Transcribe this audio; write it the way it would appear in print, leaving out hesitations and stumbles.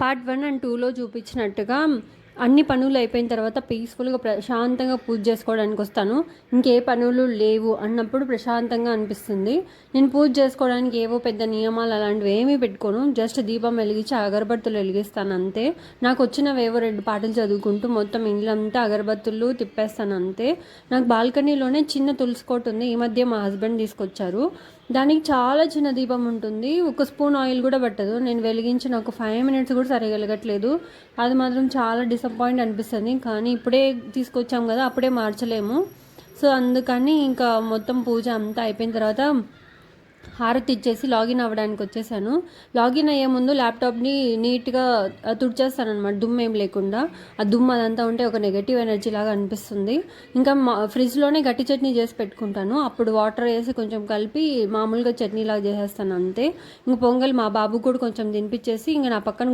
Part 1 and 2లో చూపించినట్టుగా అన్ని పనులు అయిపోయిన తర్వాత పీస్ఫుల్గా ప్రశాంతంగా పూజ చేసుకోవడానికి వస్తాను. ఇంకే పనులు లేవు అన్నప్పుడు ప్రశాంతంగా అనిపిస్తుంది. నేను పూజ చేసుకోవడానికి ఏవో పెద్ద నియమాలు అలాంటివి ఏమీ పెట్టుకోను. జస్ట్ దీపం వెలిగించి అగరబత్తులు వెలిగిస్తాను అంతే. నాకు వచ్చినవేవో 2 పాటలు చదువుకుంటూ మొత్తం ఇల్లంతా అగరబత్తులు తిప్పేస్తాను అంతే. నాకు బాల్కనీలోనే చిన్న తులసి కోట ఉంది. ఈ మధ్య మా హస్బెండ్ తీసుకొచ్చారు. దానికి చాలా చిన్న దీపం ఉంటుంది. ఒక స్పూన్ ఆయిల్ కూడా పట్టదు. నేను వెలిగించిన ఒక 5 మినిట్స్ కూడా సరిగా వెలగట్లేదు. అది మాత్రం చాలా డిసప్పాయింట్ అనిపిస్తుంది. కానీ ఇప్పుడే తీసుకొచ్చాం కదా, అప్పుడే మార్చలేము. సో అందుకని ఇంకా మొత్తం పూజ అంతా అయిపోయిన తర్వాత హారతి ఇచ్చేసి లాగిన్ అవ్వడానికి వచ్చేసాను. లాగిన్ అయ్యే ముందు ల్యాప్టాప్ని నీట్గా తుడిచేస్తాను అనమాట, దుమ్ము ఏం లేకుండా. ఆ దుమ్ము అదంతా ఉంటే ఒక నెగటివ్ ఎనర్జీ లాగా అనిపిస్తుంది. ఇంకా ఫ్రిడ్జ్లోనే గట్టి చట్నీ చేసి పెట్టుకుంటాను. అప్పుడు వాటర్ వేసి కొంచెం కలిపి మామూలుగా చట్నీ లాగా చేసేస్తాను అంతే. ఇంక పొంగల్ మా బాబు కూడా కొంచెం తినిపించేసి ఇంకా నా పక్కన